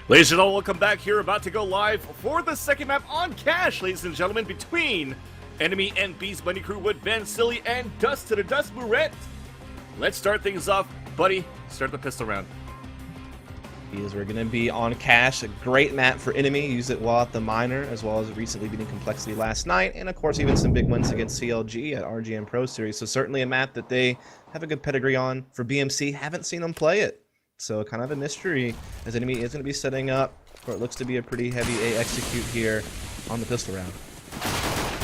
Ladies and gentlemen, welcome back here. About to go live for the second map on Cash, ladies and gentlemen, between Enemy and Beast Money Crew with Van Silly and Dust to the Dust Mourette. Let's start things off. Buddy, start the pistol round. We're going to be on Cash, a great map for Enemy. Use it while at the minor, as well as recently beating Complexity last night, and of course even some big wins against CLG at RGM Pro Series. So certainly a map that they have a good pedigree on. For BMC, haven't seen them play it. So kind of a mystery, as Enemy is going to be setting up for what looks to be a pretty heavy A execute here on the pistol round.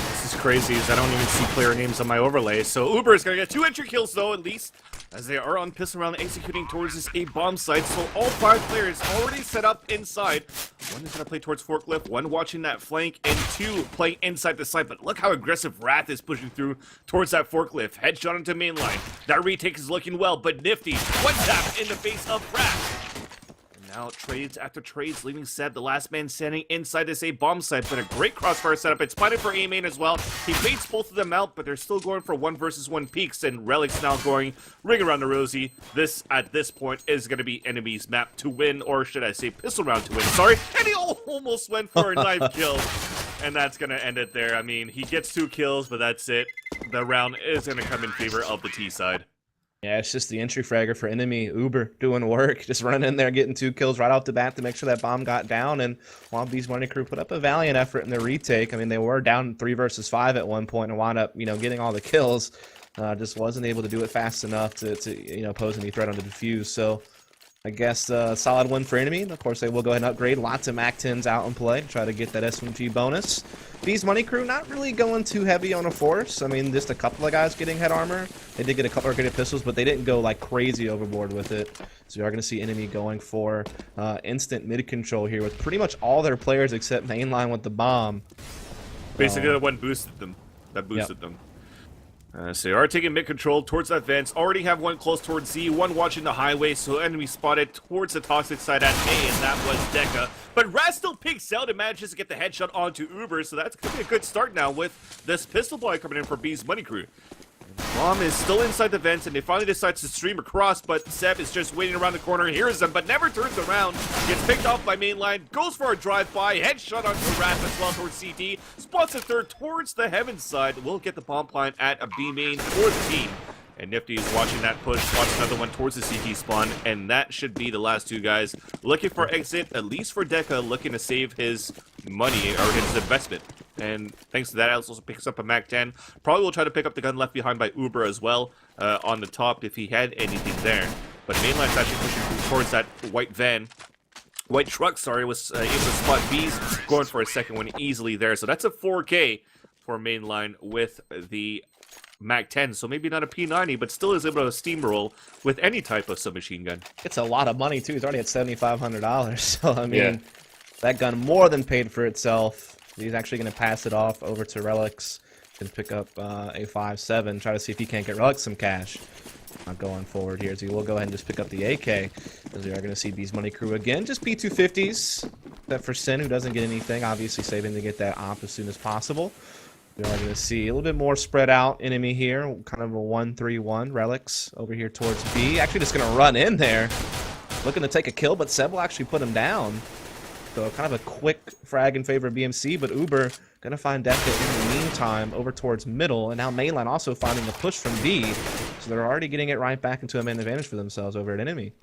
This is crazy, as I don't even see player names on my overlay. So Uber is going to get 2 entry kills, though, at least, as they are on pistol round executing towards this A bomb site. So all 5 players already set up inside. One is going to play towards Forklift, one watching that flank, and 2 playing inside the site. But look how aggressive Wrath is pushing through towards that Forklift. Headshot into mainline. That retake is looking well, but Nifty, one tap in the face of Wrath. Now trades after trades, leaving Seb, the last man standing inside this A bomb site, but a great crossfire setup. It's spotted for A main as well. He baits both of them out, but they're still going for 1 versus 1 peaks, and Relic's now going ring around the rosy. This, at this point, is going to be Enemy's map to win, or should I say pistol round to win, sorry. And he almost went for a knife kill, and that's going to end it there. I mean, he gets 2 kills, but that's it. The round is going to come in favor of the T side. Yeah, it's just the entry fragger for Enemy. Uber doing work, just running in there, getting 2 kills right off the bat to make sure that bomb got down. And while Beast Money Crew put up a valiant effort in their retake, I mean, they were down 3 versus 5 at one point and wound up, getting all the kills. Just wasn't able to do it fast enough to pose any threat on the defuse. So I guess solid win for Enemy. Of course, they will go ahead and upgrade. Lots of MAC-10s out in play. Try to get that SMG bonus. Beast Money Crew not really going too heavy on a force. I mean, just a couple of guys getting head armor. They did get a couple of upgraded pistols, but they didn't go like crazy overboard with it. So you are going to see Enemy going for instant mid control here with pretty much all their players except mainline with the bomb. Basically, the one boosted them. That boosted them. So they are taking mid control towards that fence. Already have one close towards Z, one watching the highway. So Enemy spotted towards the toxic side at A, and that was Deca. But Raz still peeks out and manages to get the headshot onto Uber. So that's going to be a good start now with this pistol boy coming in for Beast Money Crew. Bomb is still inside the vents, and they finally decide to stream across, but Seb is just waiting around the corner, hears them, but never turns around. Gets picked off by mainline, goes for a drive-by, headshot onto Wrath as well towards CT, spots a third towards the heaven side, will get the bomb plant at a B main for the team. And Nifty is watching that push, spots another one towards the CT spawn, and that should be the last 2 guys looking for exit, at least for Deca, looking to save his money, or his investment. And thanks to that, Alex also picks up a MAC-10. Probably will try to pick up the gun left behind by Uber as well, on the top if he had anything there. But mainline's actually pushing towards that white van. White truck, sorry, was able to spot B's, going for a second one easily there. So that's a 4K for mainline with the MAC-10, so maybe not a P90, but still is able to steamroll with any type of submachine gun. It's a lot of money, too. He's already at $7,500. So, I mean, that gun more than paid for itself. He's actually going to pass it off over to Relics and pick up a 5.7. Try to see if he can't get Relics some cash. Going forward here, so he will go ahead and just pick up the AK, as we are going to see Beast Money Crew again. Just P250s. Except for Sin, who doesn't get anything. Obviously saving to get that op as soon as possible. We are going to see a little bit more spread out Enemy here. Kind of a 1-3-1. Relics over here towards B. Actually just going to run in there. Looking to take a kill, but Seb will actually put him down. So kind of a quick frag in favor of BMC, but Uber going to find Deca in the meantime over towards middle. And now mainline also finding a push from B. So they're already getting it right back into a main advantage for themselves over at Enemy.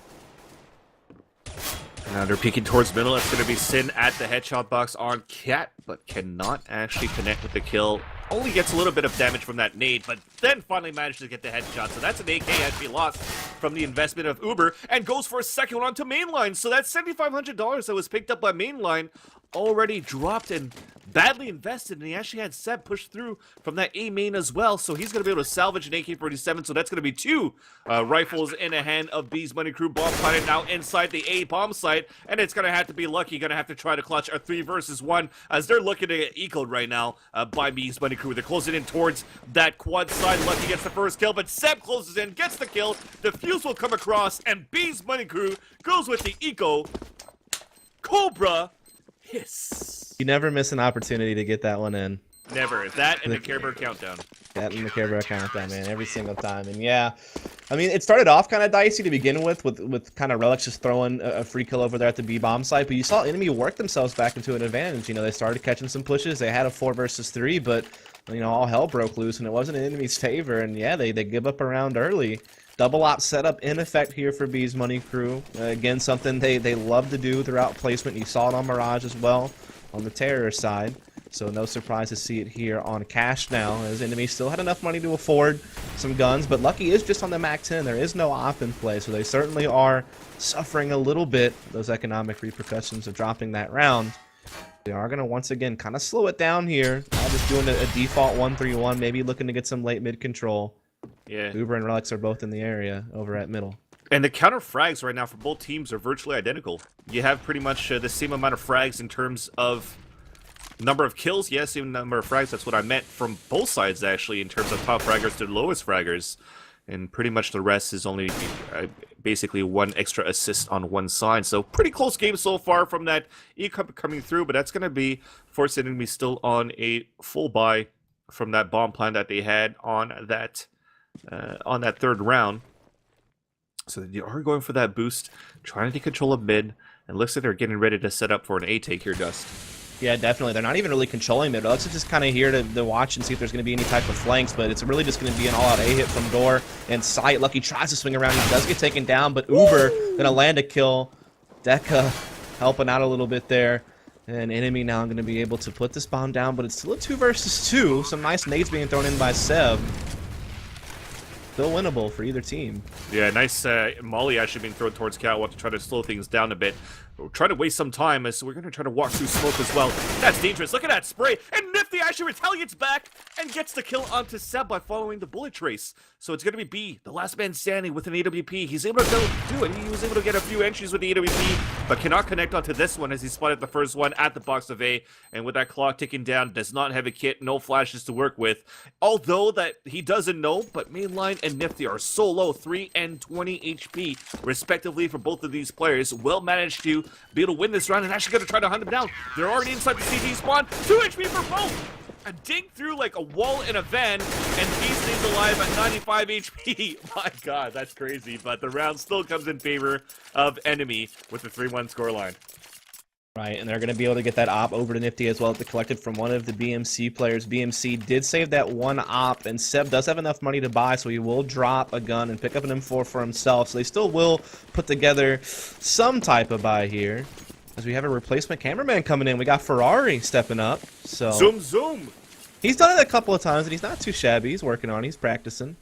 Now they're peeking towards middle. It's going to be Sin at the headshot box on Cat, but cannot actually connect with the kill. Only gets a little bit of damage from that nade, but then finally manages to get the headshot. So that's an AK actually lost from the investment of Uber, and goes for a second one onto mainline. So that's $7,500 that was picked up by mainline, already dropped and badly invested, and he actually had Seb push through from that A main as well, so he's going to be able to salvage an AK-47, so that's going to be 2 rifles in the hand of Beast Money Crew. Bomb planted now inside the A bomb site, and it's going to have to be Lucky, going to have to try to clutch a 3 versus 1, as they're looking to get ecoed right now by Beast Money Crew. They're closing in towards that quad side. Lucky gets the first kill, but Seb closes in, gets the kill, the fuse will come across, and Beast Money Crew goes with the eco. Cobra hiss. You never miss an opportunity to get that one in. Never. That and the Care Bear countdown. That and the Care Bear countdown, man, every single time. And yeah, I mean, it started off kind of dicey to begin with kind of Relics just throwing a free kill over there at the B bomb site, but you saw enemy work themselves back into an advantage. You know, they started catching some pushes. They had a 4 versus 3, but you know, all hell broke loose, and it wasn't in enemy's favor. And yeah, they give up around early. Double op setup in effect here for B's Money Crew. Again, something they love to do throughout placement. You saw it on Mirage as well on the Terror side. So no surprise to see it here on Cash now, as enemy still had enough money to afford some guns, but Lucky is just on the MAC-10. There is no op in play, so they certainly are suffering a little bit those economic repercussions of dropping that round. They are going to once again kind of slow it down here. Just doing a default 1-3-1, maybe looking to get some late mid control. Yeah. Uber and Relics are both in the area over at middle. And the counter frags right now for both teams are virtually identical. You have pretty much the same amount of frags in terms of number of kills, yes, even number of frags, that's what I meant, from both sides, actually, in terms of top fraggers to lowest fraggers. And pretty much the rest is only basically one extra assist on one side. So pretty close game so far from that E-Cup coming through, but that's going to be forcing enemy still on a full buy from that bomb plan that they had on that third round. So they are going for that boost, trying to take control of mid, and looks like they're getting ready to set up for an A-take here, Dust. Yeah, definitely. They're not even really controlling mid. Alex is just kind of here to watch and see if there's going to be any type of flanks, but it's really just going to be an all-out A-hit from door and sight. Lucky tries to swing around. He does get taken down, but Uber going to land a kill. Deca helping out a little bit there. And enemy now going to be able to put this bomb down, but it's still a 2 versus 2. Some nice nades being thrown in by Sev. Still winnable for either team. Yeah, nice molly actually being thrown towards Catwalk to try to slow things down a bit. We're trying to waste some time, so we're going to try to walk through smoke as well. That's dangerous. Look at that spray. And Nifty actually retaliates back and gets the kill onto Seb by following the bullet trace. So it's going to be B, the last man standing with an AWP. He's able to do it. He was able to get a few entries with the AWP, but cannot connect onto this one as he spotted the first one at the box of A. And with that clock ticking down, does not have a kit, no flashes to work with. Although that he doesn't know, but Mainline and Nifty are so low, 3 and 20 HP, respectively, for both of these players. Will manage to be able to win this round and actually going to try to hunt him down. They're already inside the CT spawn. 2 HP for both. A dink through like a wall in a van, and he stays alive at 95 HP. My god, that's crazy. But the round still comes in favor of enemy with the 3-1 scoreline. Right, and they're going to be able to get that op over to Nifty as well, to collected from one of the BMC players. BMC did save that one op, and Seb does have enough money to buy, so he will drop a gun and pick up an M4 for himself. So they still will put together some type of buy here. As we have a replacement cameraman coming in, we got Ferrari stepping up. So zoom, zoom. He's done it a couple of times, and he's not too shabby. He's working on it. He's practicing.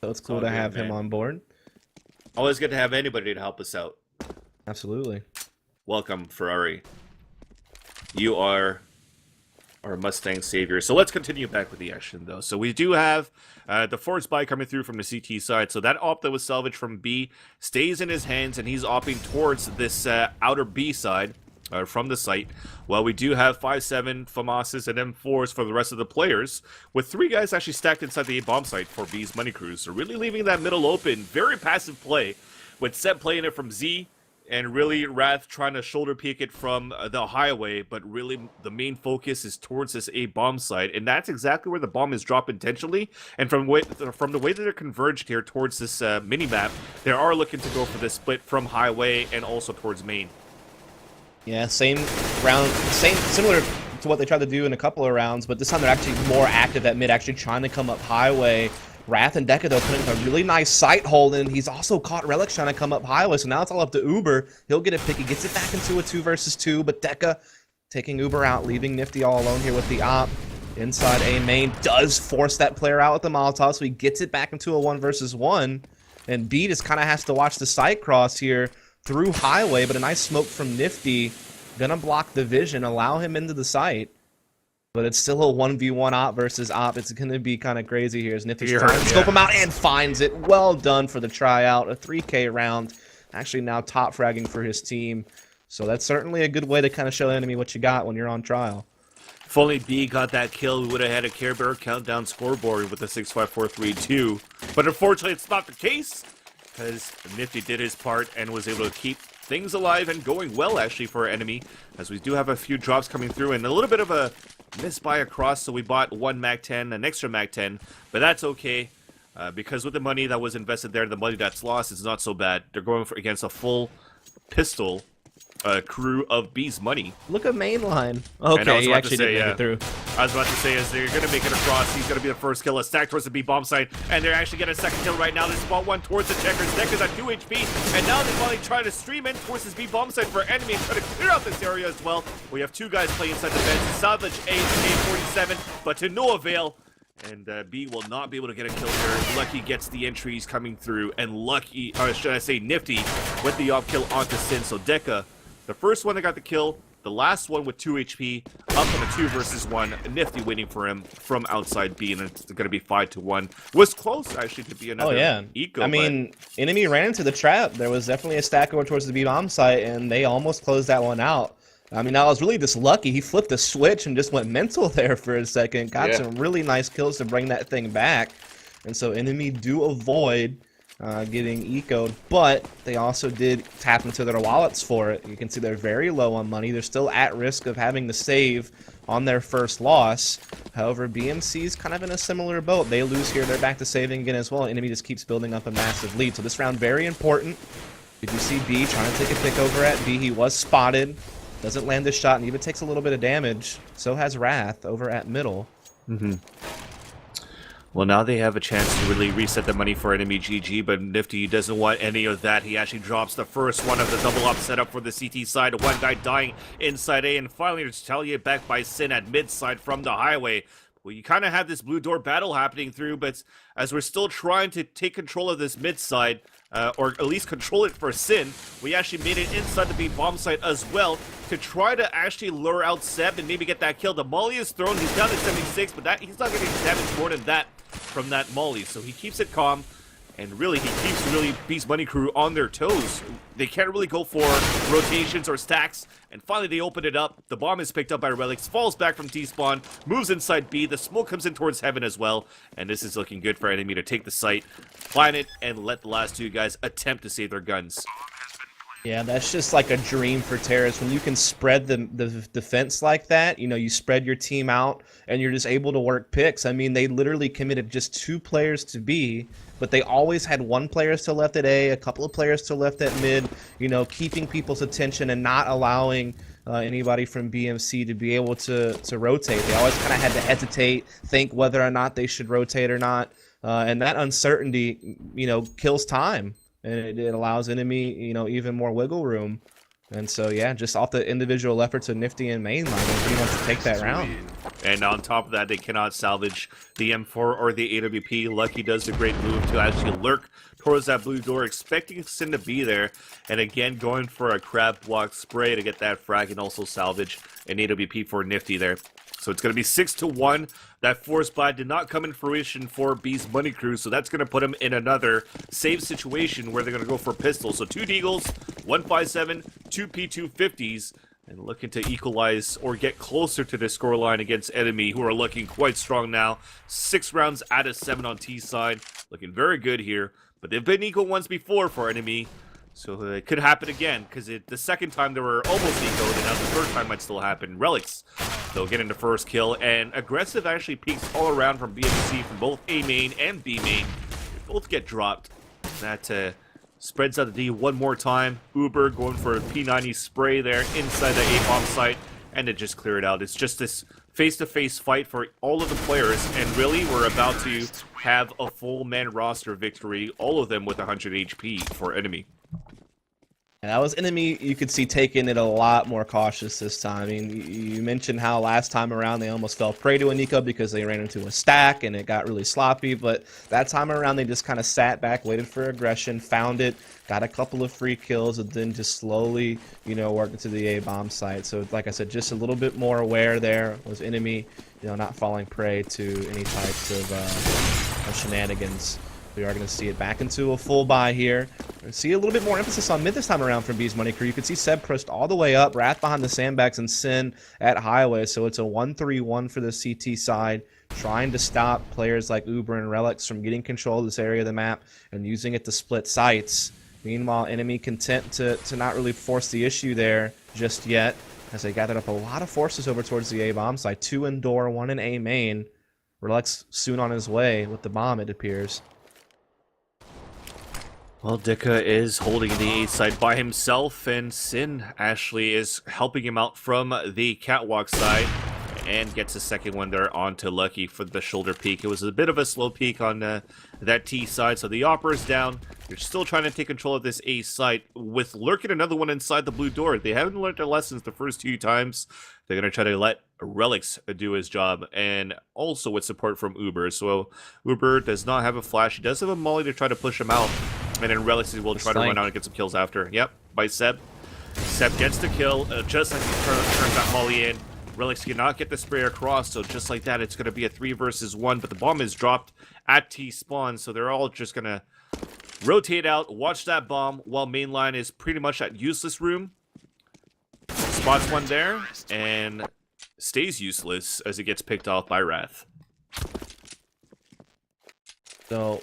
So it's cool to have him on board. Always good to have anybody to help us out. Absolutely. Welcome, Ferrari. You are our Mustang savior. So let's continue back with the action, though. So we do have the force buy coming through from the CT side. So that op that was salvaged from B stays in his hands, and he's opting towards this outer B side from the site. While we do have 5.7 FAMASs and M4s for the rest of the players, with 3 guys actually stacked inside the A bomb site for B's Money Crews. So really leaving that middle open. Very passive play, with Seb playing it from Z, and really Wrath trying to shoulder peek it from the highway, but really the main focus is towards this A bomb site, and that's exactly where the bomb is dropped intentionally. And from the way that they're converged here towards this mini-map, they are looking to go for this split from highway and also towards main. Yeah, similar to what they tried to do in a couple of rounds, but this time they're actually more active at mid, actually trying to come up highway. Wrath and Deca, though, putting a really nice sight hold, and he's also caught Relics trying to come up highway, so now it's all up to Uber. He'll get a pick. He gets it back into a 2 versus 2, but Deca taking Uber out, leaving Nifty all alone here with the op. Inside A main does force that player out with the Molotov, so he gets it back into a 1 versus 1, and B just kind of has to watch the sight cross here through highway, but a nice smoke from Nifty. Gonna block the vision, allow him into the site. But it's still a 1v1 op versus op. It's going to be kind of crazy here as Nifty's trying to scope him out and finds it. Well done for the tryout. A 3K round. Actually now top fragging for his team. So that's certainly a good way to kind of show the enemy what you got when you're on trial. If only B got that kill, we would have had a Care Bear countdown scoreboard with a 6-5-4-3-2. But unfortunately, it's not the case, because Nifty did his part and was able to keep things alive and going well, actually, for our enemy, as we do have a few drops coming through and a little bit of a miss buy across, so we bought 1 MAC-10, an extra MAC-10, but that's okay. Because with the money that was invested there, the money that's lost is not so bad. They're going against a full pistol crew of B's money. Look at mainline. Okay, he actually did make it through. I was about to say, is they're going to make it across. He's going to be the first kill. A stack towards the B bomb site, and they're actually getting a second kill right now. They spot one towards the checkers. Dekka's at 2 HP, and now they finally try to stream in towards this B bomb site for enemy and try to clear out this area as well. We have 2 guys playing inside the fence. Salvage A47, but to no avail. And B will not be able to get a kill here. Lucky gets the entries coming through, and Lucky, or should I say Nifty, with the off kill onto Sin. So Dekka, the first one that got the kill, the last one with 2 HP, up on a 2 versus 1. Nifty waiting for him from outside B, and it's going to be 5-1. Was close, actually, to be another eco. I mean, enemy ran into the trap. There was definitely a stack over towards the B bomb site, and they almost closed that one out. I mean, I was really just lucky. He flipped a switch and just went mental there for a second. Got some really nice kills to bring that thing back. And so enemy do avoid getting ecoed, but they also did tap into their wallets for it. You can see they're very low on money. They're still at risk of having to save on their first loss. However, BMC's kind of in a similar boat. They lose here, they're back to saving again as well. Enemy just keeps building up a massive lead. So this round, very important. Did you see B trying to take a pick over at B? He was spotted. Doesn't land this shot and even takes a little bit of damage. So has Wrath over at middle. Well, now they have a chance to really reset the money for enemy GG, but Nifty doesn't want any of that. He actually drops the first one of the double up setup for the CT side. One guy dying inside A, and finally retaliated back by Sin at mid side from the highway. Well, you kind of have this blue door battle happening through, but as we're still trying to take control of this mid side, or at least control it for Sin, we actually made it inside the B bomb site as well to try to actually lure out Seb and maybe get that kill. The molly is thrown, he's down to 76, but he's not getting damage more than that from that molly, so he keeps it calm. And really, he keeps B's money crew on their toes. They can't really go for rotations or stacks. And finally, they open it up. The bomb is picked up by Relics, falls back from T-spawn, moves inside B. The smoke comes in towards Heaven as well. And this is looking good for enemy to take the site, plant it, and let the last 2 guys attempt to save their guns. Yeah, that's just like a dream for terrorists. When you can spread the defense like that, you know, you spread your team out and you're just able to work picks. I mean, they literally committed just 2 players to B, but they always had 1 player still left at A, a couple of players still left at mid, you know, keeping people's attention and not allowing anybody from BMC to be able to rotate. They always kind of had to hesitate, think whether or not they should rotate or not. And that uncertainty, you know, kills time. And it allows enemy, you know, even more wiggle room. And so, yeah, just off the individual efforts of Nifty and mainline, they pretty much take that round. And on top of that, they cannot salvage the M4 or the AWP. Lucky does a great move to actually lurk towards that blue door, expecting Sin to be there. And again, going for a crab walk spray to get that frag and also salvage an AWP for Nifty there. So it's going to be 6-1. That force buy did not come in fruition for B's money crew, so that's going to put him in another save situation where they're going to go for pistols. So 2 Deagles, 157, 2 P250s, and looking to equalize or get closer to the scoreline against enemy, who are looking quite strong now. 6 rounds out of 7 on T side, looking very good here. But they've been equal once before for enemy. So it could happen again, because the second time they were almost ecoed, and now the third time might still happen. Relics, they'll get into first kill, and aggressive actually peaks all around from BMC from both A main and B main. They both get dropped. That spreads out the D one more time. Uber going for a P90 spray there inside the A bomb site, and it just cleared out. It's just this face-to-face fight for all of the players, and really we're about to have a full man roster victory, all of them with 100 HP for enemy. And that was enemy, you could see, taking it a lot more cautious this time. I mean, you mentioned how last time around they almost fell prey to a Nico because they ran into a stack and it got really sloppy, but that time around they just kind of sat back, waited for aggression, found it, got a couple of free kills, and then just slowly, you know, worked into the A-bomb site. So, like I said, just a little bit more aware there was enemy, you know, not falling prey to any types of shenanigans. We are going to see it back into a full buy here. See a little bit more emphasis on mid this time around from B's money crew. You can see Seb pushed all the way up, Wrath behind the sandbags, and Sin at highway. So it's a 1-3-1 for the CT side, trying to stop players like Uber and Relics from getting control of this area of the map and using it to split sites. Meanwhile, enemy content to not really force the issue there just yet, as they gathered up a lot of forces over towards the A-bomb side. 2 in door, 1 in A main. Relics soon on his way with the bomb, it appears. Well, Dika is holding the A side by himself, and Sin Ashley is helping him out from the catwalk side, and gets a second one there onto Lucky for the shoulder peek. It was a bit of a slow peek on that T side, so the Opera's down. They're still trying to take control of this A site with lurking another one inside the blue door. They haven't learned their lessons the first 2 times. They're going to try to let Relics do his job, and also with support from Uber. So Uber does not have a flash. He does have a molly to try to push him out, and then Relics will try to run out and get some kills after. Yep, by Seb. Seb gets the kill, just like he turns that molly in. Relics cannot get the spray across, so just like that, it's going to be a 3 versus 1, but the bomb is dropped at T-spawn, so they're all just going to rotate out, watch that bomb, while mainline is pretty much at useless room. Spots one there, and stays useless as it gets picked off by Wrath. So,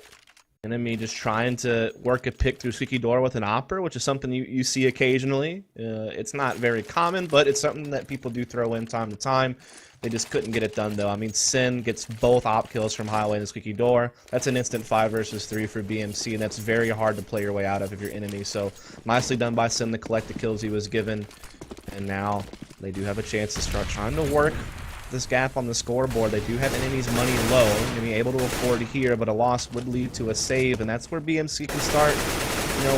enemy just trying to work a pick through squeaky door with an Opera, which is something you see occasionally. It's not very common, but it's something that people do throw in time to time. They just couldn't get it done, though. I mean, Sin gets both op kills from Highway and Squeaky Door. That's an instant 5 versus 3 for BMC, and that's very hard to play your way out of if you're enemy. So, nicely done by Sin to collect the kills he was given. And now they do have a chance to start trying to work this gap on the scoreboard. They do have enemies' money low, and be able to afford here, but a loss would lead to a save, and that's where BMC can start,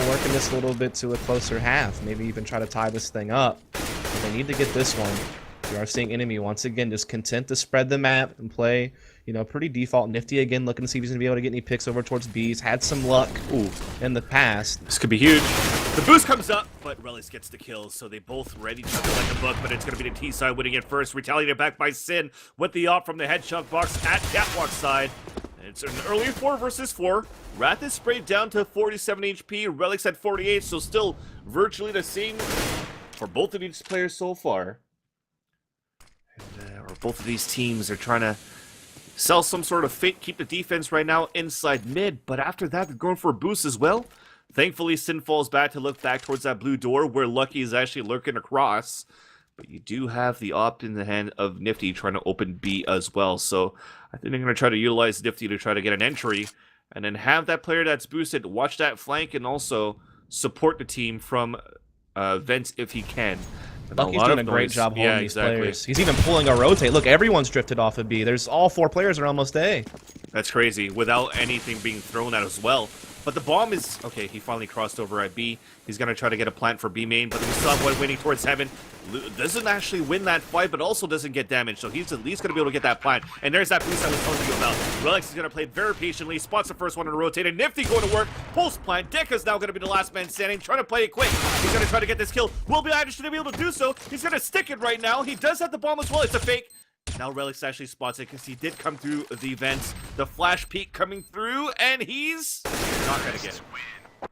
working this a little bit to a closer half. Maybe even try to tie this thing up. But they need to get this one. You are seeing enemy once again just content to spread the map and play, pretty default nifty again, looking to see if he's going to be able to get any picks over towards B's. Had some luck in the past. This could be huge. The boost comes up, but Relics gets the kills, so they both ready each other like a book, but it's going to be the T side winning it first. Retaliated back by Sin with the op from the headshot box at Catwalk side. And it's an early 4 versus 4. Wrath is sprayed down to 47 HP, Relics at 48, so still virtually the same for both of these players so far. Or both of these teams are trying to sell some sort of fake, keep the defense right now inside mid, but after that they're going for a boost as well. Thankfully, Sin falls back to look back towards that blue door where Lucky is actually lurking across. But you do have the op in the hand of Nifty trying to open B as well. So I think they're going to try to utilize Nifty to try to get an entry. And then have that player that's boosted watch that flank and also support the team from vents if he can. Lucky's doing a great job holding these players. He's even pulling a rotate. Look, everyone's drifted off of B. There's all 4 players are almost A. That's crazy, without anything being thrown at as well. But the bomb is... Okay, he finally crossed over at B. He's going to try to get a plant for B main, but we still have one waiting towards Heaven. Doesn't actually win that fight, but also doesn't get damaged, so he's at least going to be able to get that plant. And there's that boost I was telling you about. Relics is going to play very patiently, spots the first one to rotate, and Nifty going to work. Pulse plant. Deka's now going to be the last man standing, trying to play it quick. He's going to try to get this kill. Will be actually be able to do so. He's going to stick it right now. He does have the bomb as well. It's a fake. Now Relics actually spots it because he did come through the vents. The flash peek coming through, and he's not going to get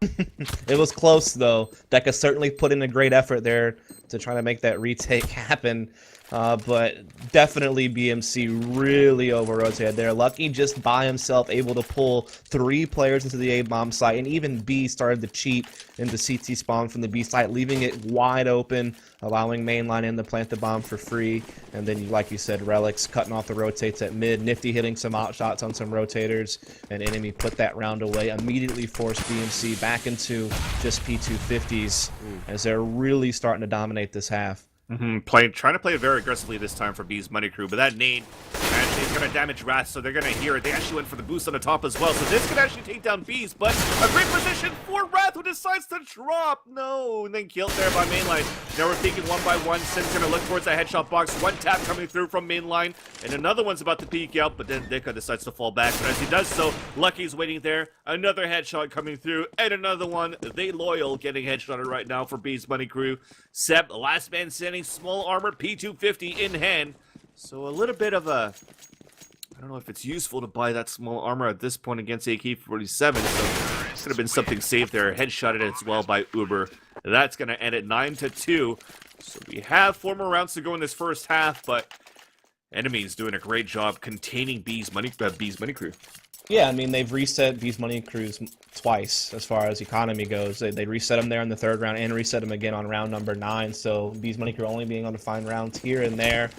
it. It was close, though. Deka certainly put in a great effort there to try to make that retake happen. But definitely BMC really over-rotated there. Lucky just by himself able to pull 3 players into the A-bomb site, and even B started to cheat into CT spawn from the B site, leaving it wide open, allowing mainline in to plant the bomb for free. And then, like you said, Relics cutting off the rotates at mid, Nifty hitting some out shots on some rotators, and enemy put that round away, immediately forced BMC back into just P250s as they're really starting to dominate this half. Trying to play it very aggressively this time for B's money crew, but that nade actually is going to damage Wrath, so they're going to hear it. They actually went for the boost on the top as well, so this could actually take down B's, but a great position for Wrath, who decides to drop. No, and then killed there by mainline. Now we're peeking one by one. Sin's going to look towards that headshot box. One tap coming through from mainline, and another one's about to peek out, but then Deka decides to fall back. But as he does so, Lucky's waiting there. Another headshot coming through, and another one. They loyal getting headshotted right now for B's money crew. Seb, the last man standing, small armor, P250 in hand. So a little bit of a... I don't know if it's useful to buy that small armor at this point against AK-47, so could have been something saved there. Headshotted as well by Uber. That's going to end at 9-2. So we have 4 more rounds to go in this first half, but enemy's doing a great job containing B's money crew. Yeah, I mean, they've reset these money crews twice as far as economy goes. They reset them there in the 3rd round and reset them again on round number 9. So these money crew only being able to find rounds here and there.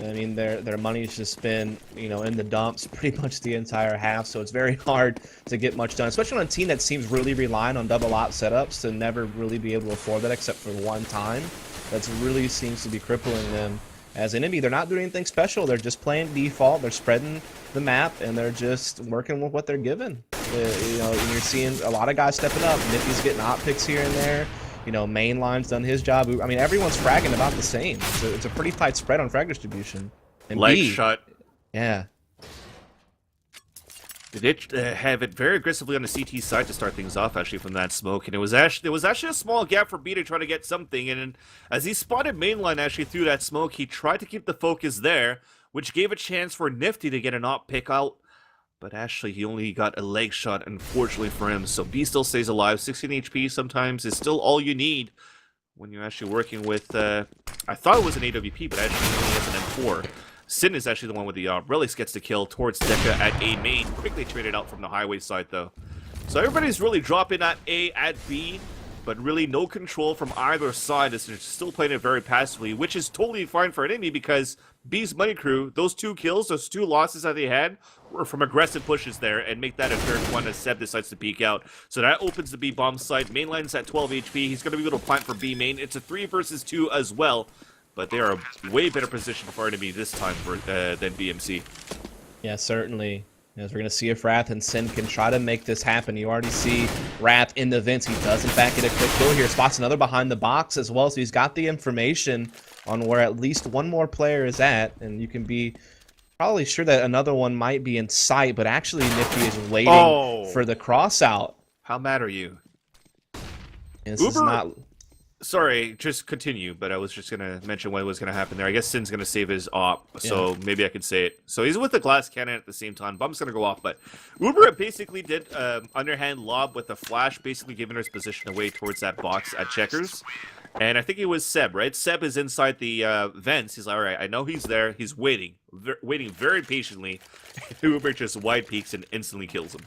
I mean, their money's just been, you know, in the dumps pretty much the entire half. So it's very hard to get much done, especially on a team that seems really relying on double op setups to never really be able to afford that except for one time. That really seems to be crippling them. As enemy, they're not doing anything special. They're just playing default. They're spreading the map, and they're just working with what they're given. You know, and you're seeing a lot of guys stepping up. Nifty's getting op picks here and there. You know, Mainline's done his job. I mean, everyone's fragging about the same. It's a pretty tight spread on frag distribution. And Leg shot. Yeah. They did have it very aggressively on the CT side to start things off, actually, from that smoke. And it was actually a small gap for B to try to get something. And as he spotted Mainline actually through that smoke, he tried to keep the focus there, which gave a chance for Nifty to get an op pick out. But actually, he only got a leg shot, unfortunately for him. So B still stays alive. 16 HP sometimes is still all you need when you're actually working with... I thought it was an AWP, but actually he only has an M4. Sin is actually the one with the Relics gets the kill towards Deca at A main. Quickly traded out from the highway side, though. So everybody's really dropping at A, at B, but really no control from either side as they're still playing it very passively, which is totally fine for an enemy because B's money crew, those 2 kills, those 2 losses that they had, were from aggressive pushes there and make that a 3rd one as Seb decides to peek out. So that opens the B bomb side. Mainline's at 12 HP. He's going to be able to plant for B main. It's a 3 versus 2 as well. But they are a way better position for enemy this time than BMC. Yeah, certainly. As we're going to see if Wrath and Sin can try to make this happen. You already see Wrath in the vents. He does, in fact, get a quick kill here. Spots another behind the box as well. So he's got the information on where at least one more player is at. And you can be probably sure that another one might be in sight. But actually, Nifty is waiting for the cross out. How mad are you? This is not... Sorry, just continue, but I was just going to mention what was going to happen there. I guess Sin's going to save his op, so maybe I can say it. So he's with the glass cannon at the same time. Bump's going to go off, but Uber basically did underhand lob with a flash, basically giving his position away towards that box at checkers. And I think it was Seb, right? Seb is inside the vents. He's like, all right, I know he's there. He's waiting very patiently. Uber just wide peeks and instantly kills him.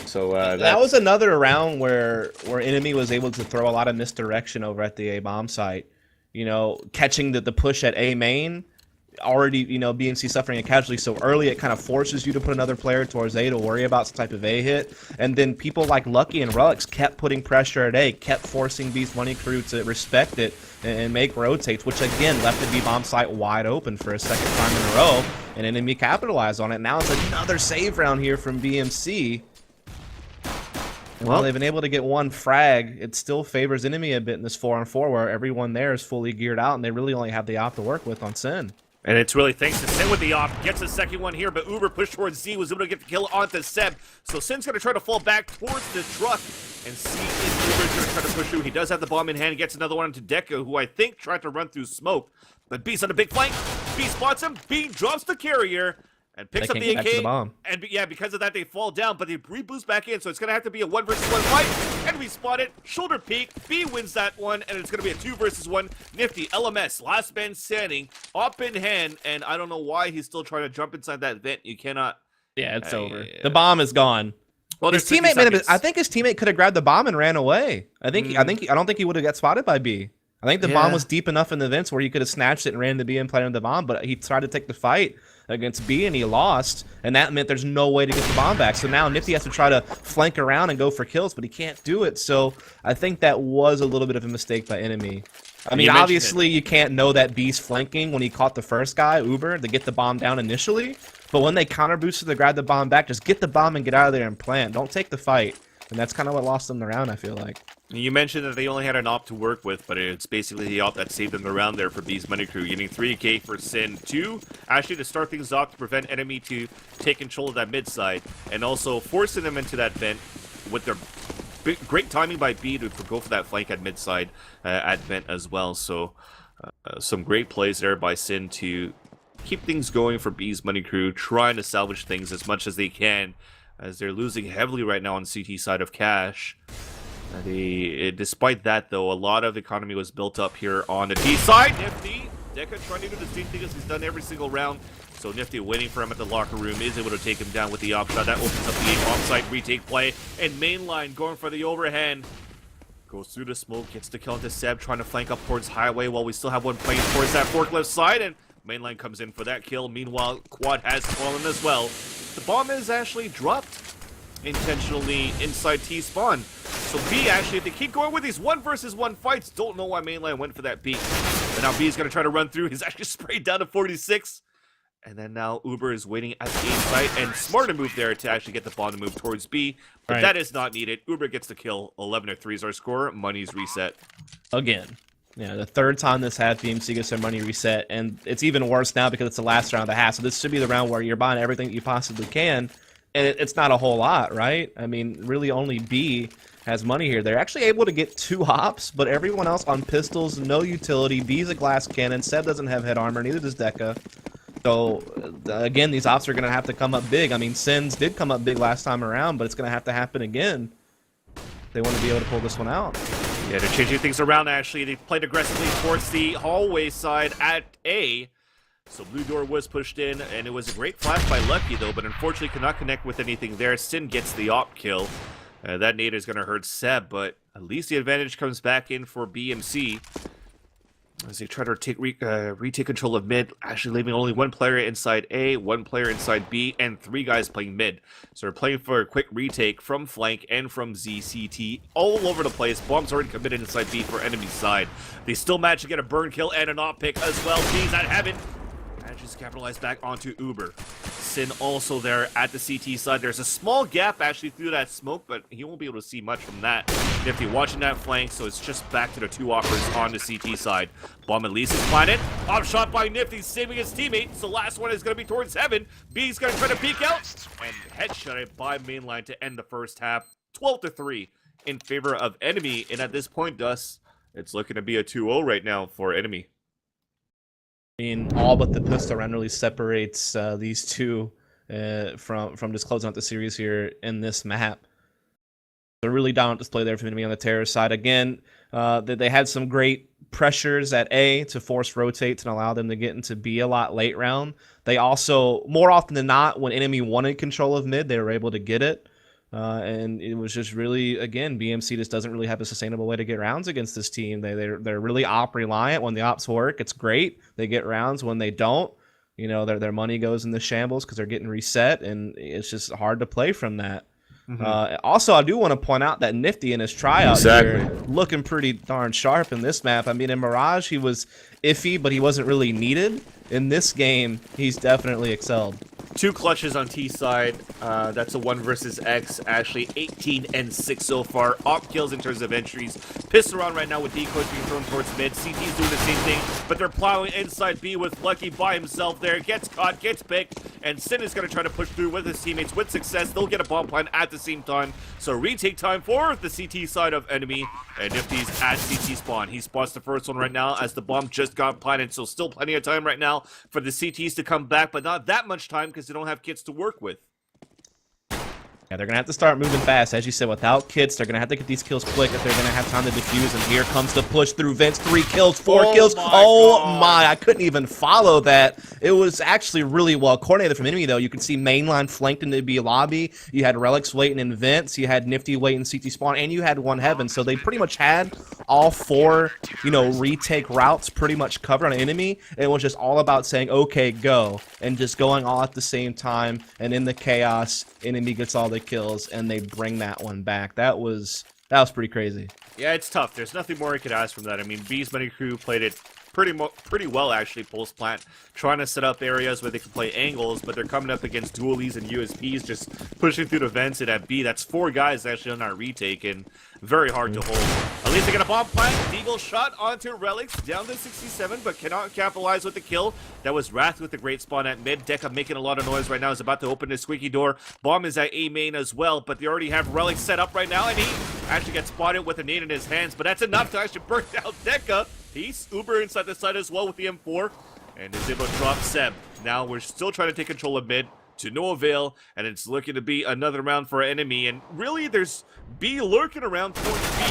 So that was another round where enemy was able to throw a lot of misdirection over at the A bomb site. You know, catching the push at A main, already, you know, BMC suffering a casualty so early, it kind of forces you to put another player towards A to worry about some type of A hit. And then people like Lucky and Relics kept putting pressure at A, kept forcing B's money crew to respect it and make rotates, which again left the B bomb site wide open for a 2nd time in a row. And enemy capitalized on it. Now it's another save round here from BMC. Well, they've been able to get one frag. It still favors enemy a bit in this 4-on-4 where everyone there is fully geared out and they really only have the op to work with on Sin. And it's really thanks to Sin with the op. Gets a 2nd one here, but Uber pushed towards Z, was able to get the kill onto Seb. So Sin's going to try to fall back towards the truck and see if Uber's going to try to push through. He does have the bomb in hand. He gets another one into Deca, who I think tried to run through smoke. But B's on a big flank. B spots him. B drops the carrier. And picks up the AK, and yeah, because of that they fall down, but they reboost back in, so it's going to have to be a 1 versus 1 fight, and we spot it, shoulder peek, B wins that one, and it's going to be a 2 versus 1, Nifty, LMS, last man standing, op in hand, and I don't know why he's still trying to jump inside that vent, you cannot... Yeah, it's over. The bomb is gone. Well, his teammate I think his teammate could have grabbed the bomb and ran away. I don't think he would have got spotted by B. I think the bomb was deep enough in the vents where he could have snatched it and ran to B and planted the bomb, but he tried to take the fight against B and he lost, and that meant there's no way to get the bomb back. So now Nifty has to try to flank around and go for kills, but he can't do it. So I think that was a little bit of a mistake by enemy. I mean, obviously you can't know that B's flanking when he caught the first guy, Uber, to get the bomb down initially, but when they counter boosted to grab the bomb back, just get the bomb and get out of there and plant. Don't take the fight. And that's kind of what lost them the round, I feel like. You mentioned that they only had an op to work with, but it's basically the op that saved them the round there for B's money crew, getting 3K for Sin 2, actually to start things off to prevent enemy to take control of that mid side, and also forcing them into that vent with their great timing by B to go for that flank at mid side at vent as well. So some great plays there by Sin to keep things going for B's money crew, trying to salvage things as much as they can, as they're losing heavily right now on the CT side of cash. Despite that, though, a lot of economy was built up here on the D side. Nifty, Deca trying to do the same thing as he's done every single round. So Nifty waiting for him at the locker room, is able to take him down with the op shot. That opens up the offside retake play. And Mainline going for the overhand. Goes through the smoke, gets the kill into Seb, trying to flank up towards Highway while we still have one playing towards that forklift side. And Mainline comes in for that kill. Meanwhile, Quad has fallen as well. The bomb is actually dropped intentionally inside T-spawn. So B actually, if they keep going with these 1-versus-1 fights, don't know why Mainline went for that B. And now B is going to try to run through. He's actually sprayed down to 46. And then now Uber is waiting at the A site, and smarter move there to actually get the bomb to move towards B. But that is not needed. Uber gets the kill. 11-3 is our score. Money's reset. Again. Yeah, the third time this half, BMC gets their money reset, and it's even worse now because it's the last round of the half. So this should be the round where you're buying everything that you possibly can, and it's not a whole lot, right? I mean, really only B has money here. They're actually able to get 2 hops, but everyone else on pistols, no utility. B's a glass cannon. Seb doesn't have head armor, neither does Deca. So, again, these ops are going to have to come up big. I mean, Sins did come up big last time around, but it's going to have to happen again if they want to be able to pull this one out. Yeah, they're changing things around, actually. They played aggressively towards the hallway side at A. So Blue Door was pushed in, and it was a great flash by Lucky, though, but unfortunately could not connect with anything there. Sin gets the op kill. That nade is going to hurt Seb, but at least the advantage comes back in for BMC. As they try to retake control of mid, actually leaving only 1 player inside A, 1 player inside B, and 3 guys playing mid. So they're playing for a quick retake from flank and from ZCT all over the place. Bombs already committed inside B for enemy side. They still manage to get a burn kill and an op pick as well. B's at heaven. Manages to capitalize back onto Uber. Sin also there at the CT side. There's a small gap actually through that smoke, but he won't be able to see much from that. Nifty watching that flank, so it's just back to the 2 offers on the CT side. Bomb at least is planted. Off shot by Nifty, saving his teammate. So last one is going to be towards Heaven. B's going to try to peek out and headshot it by Mainline to end the first half. 12-3 in favor of Enemy. And at this point, Dust, it's looking to be a 2-0 right now for Enemy. I mean, all but the pistol round really separates these two from just closing out the series here in this map. They're really dominant display there for Enemy on the terror side. Again, they had some great pressures at A to force rotates and allow them to get into B a lot late round. They also, more often than not, when Enemy wanted control of mid, they were able to get it. And it was just really, again, BMC just doesn't really have a sustainable way to get rounds against this team. They're really op reliant. When the ops work, it's great. They get rounds. When they don't, you know, their money goes in the shambles because they're getting reset, and it's just hard to play from that. Also, I do want to point out that Nifty in his tryout here looking pretty darn sharp in this map. I mean, in Mirage, he was iffy, but he wasn't really needed. In this game, he's definitely excelled. 2 clutches on T side. That's a 1 versus X. Actually, 18 and 6 so far. Op kills in terms of entries. Pissed around right now with decoys being thrown towards mid. CT's doing the same thing, but they're plowing inside B with Lucky by himself there. Gets caught, gets picked, and Sin is going to try to push through with his teammates with success. They'll get a bomb plant at the same time. So retake time for the CT side of Enemy. And Nifty's at CT spawn. He spots the first one right now as the bomb just got planted. So still plenty of time right now for the CTs to come back, but not that much time because they don't have kits to work with. Yeah, they're going to have to start moving fast. As you said, without kits, they're going to have to get these kills quick if they're going to have time to defuse. And here comes the push through vents. 3 kills, 4 kills. Oh my, I couldn't even follow that. It was actually really well coordinated from Enemy, though. You could see Mainline flanked into B lobby. You had Relics waiting in vents. You had Nifty waiting CT spawn. And you had 1 Heaven. So they pretty much had all 4, you know, retake routes pretty much covered on Enemy. It was just all about saying, okay, go. And just going all at the same time. And in the chaos, Enemy gets all the kills, and they bring that one back. That was pretty crazy. Yeah, it's tough. There's nothing more you could ask from that. I mean, B's Money Crew played it pretty well, actually, post plant, trying to set up areas where they can play angles, but they're coming up against dualies and USPs, just pushing through the vents. And at B, that's 4 guys actually on our retake, and very hard to hold. At least they get a bomb plant. Deagle shot onto Relics, down to 67, but cannot capitalize with the kill. That was Wrath with the great spawn at mid. Deca making a lot of noise right now. Is about to open the squeaky door. Bomb is at A main as well, but they already have Relics set up right now, and he actually gets spotted with a nade in his hands, but that's enough to actually burn down Deca. He's Uber inside the side as well with the M4, and is able to drop Seb. Now we're still trying to take control of mid, to no avail, and it's looking to be another round for Enemy. And really, there's B lurking around towards B.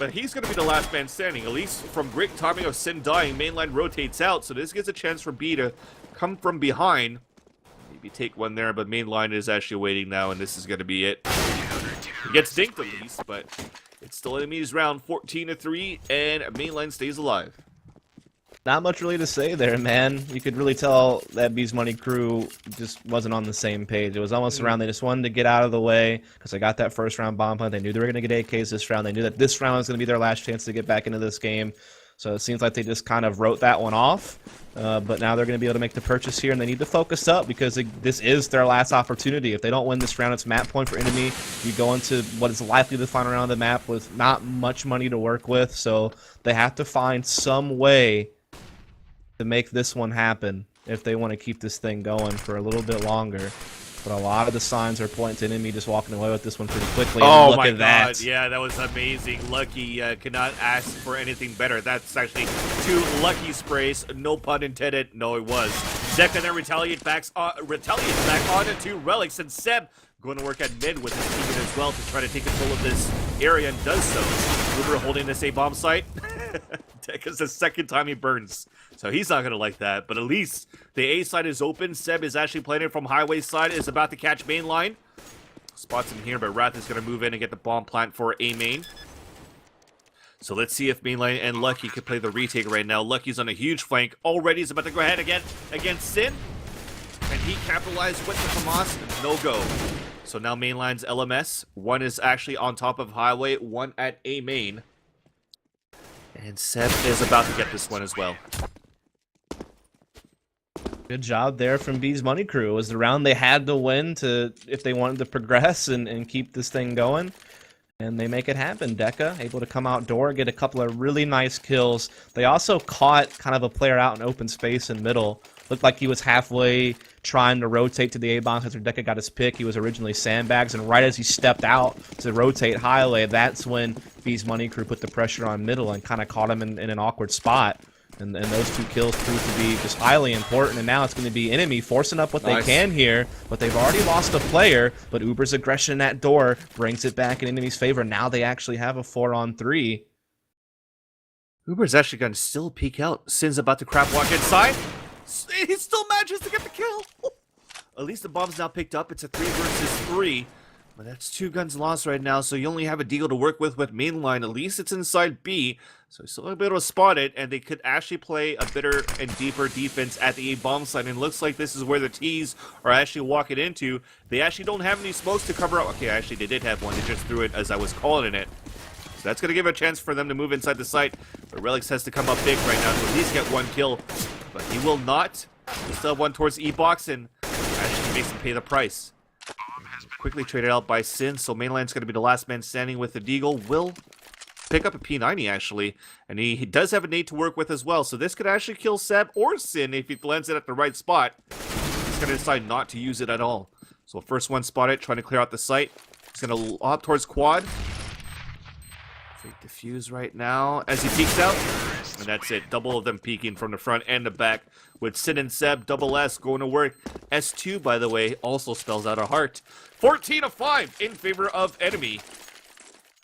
But he's going to be the last man standing. At least from great timing of Sin dying, mainline rotates out, so this gives a chance for B to come from behind. Maybe take one there, but mainline is actually waiting now, and this is going to be it. He gets dinked at least, but it's still enemies round 14-3, and mainline stays alive. Not much really to say there, man. You could really tell that B's Money crew just wasn't on the same page. It was almost around they just wanted to get out of the way because they got that first round bomb plant. They knew they were going to get AKs this round. They knew that this round was going to be their last chance to get back into this game. So it seems like they just kind of wrote that one off. But now they're going to be able to make the purchase here, and they need to focus up because this is their last opportunity. If they don't win this round, it's map point for enemy. You go into what is likely the final round of the map with not much money to work with. So they have to find some way to make this one happen if they want to keep this thing going for a little bit longer. But a lot of the signs are pointing to enemy just walking away with this one pretty quickly. Oh look my at god, that. yeah, that was amazing. Lucky could not ask for anything better. That's actually 2 lucky sprays, no pun intended. No, it was. Zeka then retaliates back onto Relics, and Seb going to work at mid with his team as well to try to take control of this area, and does so. Uber holding this A bomb site. Because the second time he burns. So he's not going to like that. But at least the A side is open. Seb is actually playing it from highway side. Is about to catch main line. Spots him here, but Wrath is going to move in and get the bomb plant for A main. So let's see if mainline and Lucky can play the retake right now. Lucky's on a huge flank. Already is about to go ahead again against Sin. And he capitalized with the Famas. No go. So now mainline's LMS. One is actually on top of highway. One at A main. And Seb is about to get this one as well. Good job there from B's Money crew. It was the round they had to win if they wanted to progress and keep this thing going. And they make it happen. Deca able to come outdoor, get a couple of really nice kills. They also caught kind of a player out in open space in middle. Looked like he was halfway trying to rotate to the A-bomb after Deca got his pick. He was originally sandbags, and right as he stepped out to rotate highway, that's when B's Money crew put the pressure on middle and kind of caught him in an awkward spot. And those 2 kills proved to be just highly important, and now it's going to be enemy forcing up what they can here, but they've already lost a player, but Uber's aggression at door brings it back in enemy's favor. Now they actually have a 4-on-3. Uber's actually going to still peek out. Sin's about to crap walk inside. He still manages to get the kill. At least the bomb's now picked up. It's a 3 versus 3. But that's 2 guns lost right now, so you only have a deal to work with mainline. At least it's inside B, so still a bit able to spot it, and they could actually play a better and deeper defense at the A-bomb side, and it looks like this is where the T's are actually walking into. They actually don't have any smokes to cover up. Okay, actually they did have one. They just threw it as I was calling it. So that's going to give a chance for them to move inside the site, but Relics has to come up big right now to at least get 1 kill, but he will not. He still have one towards E-box, and actually makes him pay the price. Quickly traded out by Sin, so mainline's going to be the last man standing with the Deagle. Will pick up a P90 actually, and he does have a nade to work with as well, so this could actually kill Seb or Sin if he lands it at the right spot. He's going to decide not to use it at all. So first one spotted, trying to clear out the site. He's going to lob towards quad. Fake defuse right now as he peeks out, and that's it. Double of them peeking from the front and the back with Sin and Seb. Double S going to work. S2, by the way, also spells out a heart. 14-5 in favor of enemy.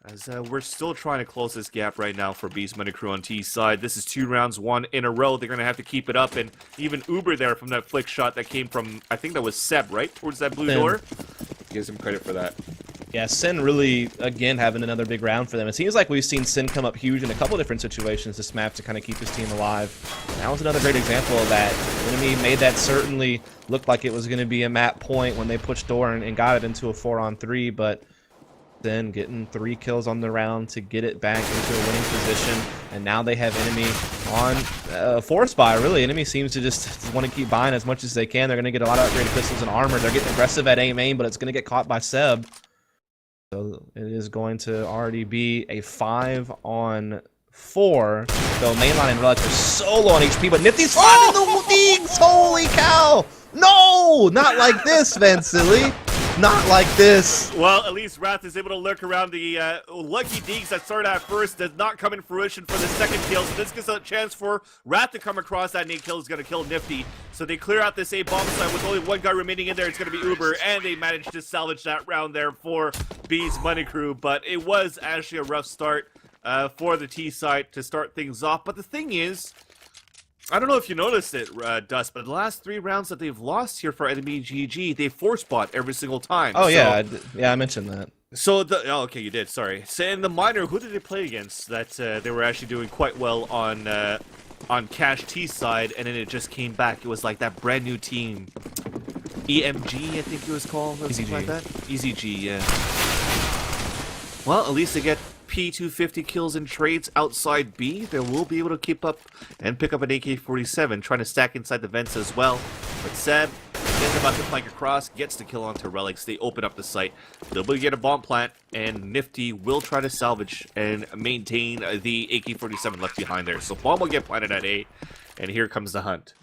As we're still trying to close this gap right now for B's Money crew on T's side. This is 2 rounds, 1 in a row. They're going to have to keep it up, and even Uber there from that flick shot that came from, I think that was Seb, right? Towards that blue door. Gives him credit for that. Yeah, Sin really, again, having another big round for them. It seems like we've seen Sin come up huge in a couple different situations this map to kind of keep his team alive. And that was another great example of that. Enemy made that certainly look like it was going to be a map point when they pushed door and got it into a 4-on-3, but then getting 3 kills on the round to get it back into a winning position. And now they have enemy on 4 spot, really. Enemy seems to just want to keep buying as much as they can. They're going to get a lot of upgraded pistols and armor. They're getting aggressive at A main, but it's going to get caught by Seb. So it is going to already be a 5-on-4. Though mainline and Relics are so low on HP, but Nifty's finding the digs! Holy cow! No! Not like this, Vansili. Not like this. Well, at least Wrath is able to lurk around the lucky digs that started at first. Does not come in fruition for the second kill. So this gives a chance for Wrath to come across. That nade kill is going to kill Nifty. So they clear out this A-bomb site with only 1 guy remaining in there. It's going to be Uber. And they managed to salvage that round there for B's Money crew. But it was actually a rough start. for the T side to start things off. But the thing is, I don't know if you noticed it, Dust, but the last 3 rounds that they've lost here for enemy GG, they force bot every single time. Oh, yeah. Yeah, I mentioned that. So, oh, okay, you did, sorry. So, in the minor, who did they play against that they were actually doing quite well on Cash T side, and then it just came back? It was like that brand new team. EMG, I think it was called, or something like that. EZG, yeah. Well, at least they get P250 kills and trades outside B. They will be able to keep up and pick up an AK-47, trying to stack inside the vents as well. But Seb is about to flank across, gets the kill onto Relics. They open up the site. They'll be able to get a bomb plant, and Nifty will try to salvage and maintain the AK-47 left behind there. So bomb will get planted at A, and here comes the hunt.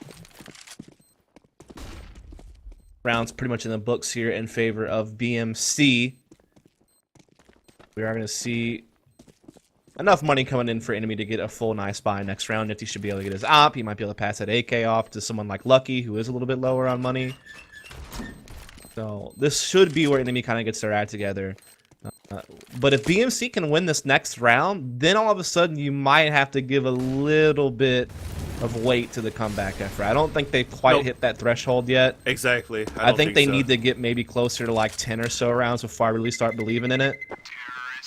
Rounds pretty much in the books here in favor of BMC. We are going to see enough money coming in for enemy to get a full nice buy next round. Nifty should be able to get his op. He might be able to pass that AK off to someone like Lucky, who is a little bit lower on money. So this should be where enemy kind of gets their act together. But if BMC can win this next round, then all of a sudden you might have to give a little bit of weight to the comeback effort. I don't think they've quite hit that threshold yet. Exactly. I think they need to get maybe closer to like 10 or so rounds before I really start believing in it.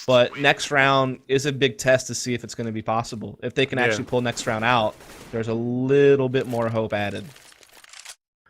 But next round is a big test to see if it's going to be possible. If they can actually pull next round out, there's a little bit more hope added.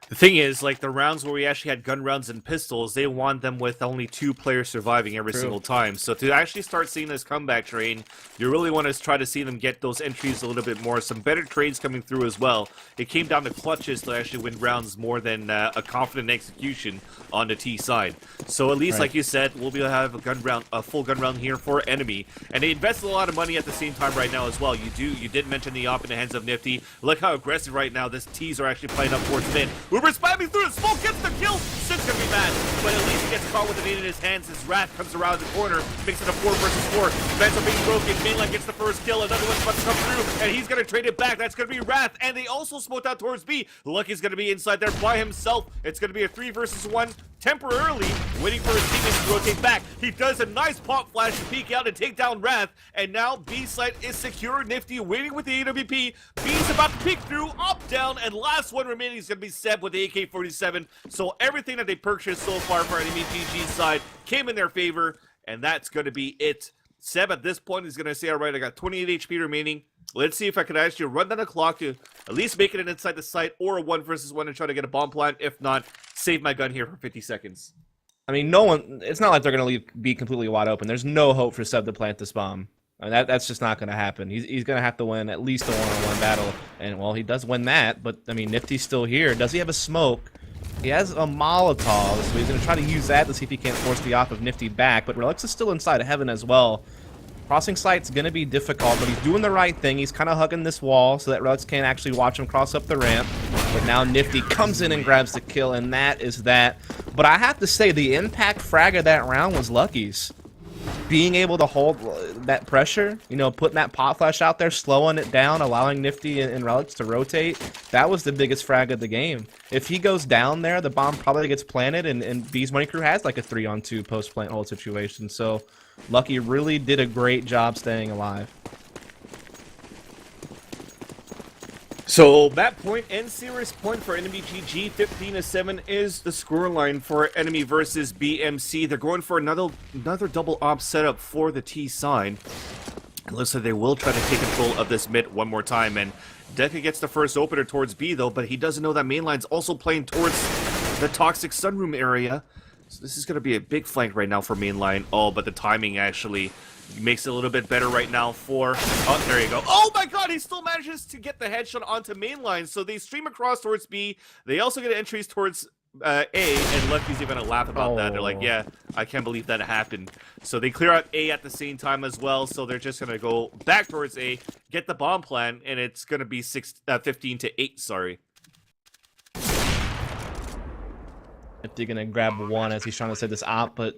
The thing is, like, the rounds where we actually had gun rounds and pistols, they won them with only 2 players surviving every single time. So to actually start seeing this comeback train, you really want to try to see them get those entries a little bit more. Some better trades coming through as well. It came down to clutches to actually win rounds more than a confident execution on the T side. So at least, like you said, we'll be able to have a full gun round here for enemy. And they invested a lot of money at the same time right now as well. You did mention the op in the hands of Nifty. Look how aggressive right now this T's are actually playing up towards mid. Uber spamming through the smoke, gets the kill. Sid's gonna be mad, but at least he gets caught with an 8 in his hands. His Wrath comes around the corner, makes it a 4 versus 4. Vents are being broken. Mainline gets the first kill. Another one's about to come through, and he's gonna trade it back. That's gonna be Wrath, and they also smoked out towards B. Lucky's gonna be inside there by himself. It's gonna be a 3 versus 1. Temporarily waiting for his teammates to rotate back. He does a nice pop flash to peek out and take down Wrath, and now B site is secure. Nifty waiting with the AWP. B's about to peek through, up, down, and last one remaining is going to be Seb with the AK-47. So everything that they purchased so far for enemy GG's side came in their favor, and that's going to be it. Seb at this point is going to say, all right, I got 28 HP remaining. Let's see if I can actually run down the clock to at least make it inside the site, or a 1 versus 1 and try to get a bomb plant. If not, save my gun here for 50 seconds. I mean, it's not like they're going to be completely wide open. There's no hope for Seb to plant this bomb. I mean, that's just not going to happen. He's going to have to win at least a one-on-one battle. And, well, he does win that, but, I mean, Nifty's still here. Does he have a smoke? He has a Molotov, so he's going to try to use that to see if he can't force the op of Nifty back. But Relics is still inside of Heaven as well. Crossing site's going to be difficult, but he's doing the right thing. He's kind of hugging this wall so that Relics can't actually watch him cross up the ramp. But now Nifty comes in and grabs the kill, and that is that. But I have to say, the impact frag of that round was Lucky's. Being able to hold that pressure, you know, putting that pot flash out there, slowing it down, allowing Nifty and Relics to rotate, that was the biggest frag of the game. If he goes down there, the bomb probably gets planted, and B's Money Crew has like a 3-on-2 post-plant hold situation. So Lucky really did a great job staying alive. So that point and series point for enemy GG, 15-7 is the scoreline for enemy versus BMC. They're going for another double op setup for the T side. It looks like they will try to take control of this mid one more time, and Deca gets the first opener towards B though, but he doesn't know that mainline's also playing towards the toxic sunroom area. So this is going to be a big flank right now for mainline. Oh, but the timing actually makes it a little bit better right now for... Oh, there you go. Oh my god, he still manages to get the headshot onto mainline. So they stream across towards B. They also get entries towards A, and Lucky's even going to laugh about that. They're like, yeah, I can't believe that happened. So they clear out A at the same time as well. So they're just going to go back towards A, get the bomb plan, and it's going to be 15-8, sorry. They're going to grab one as he's trying to set this op, but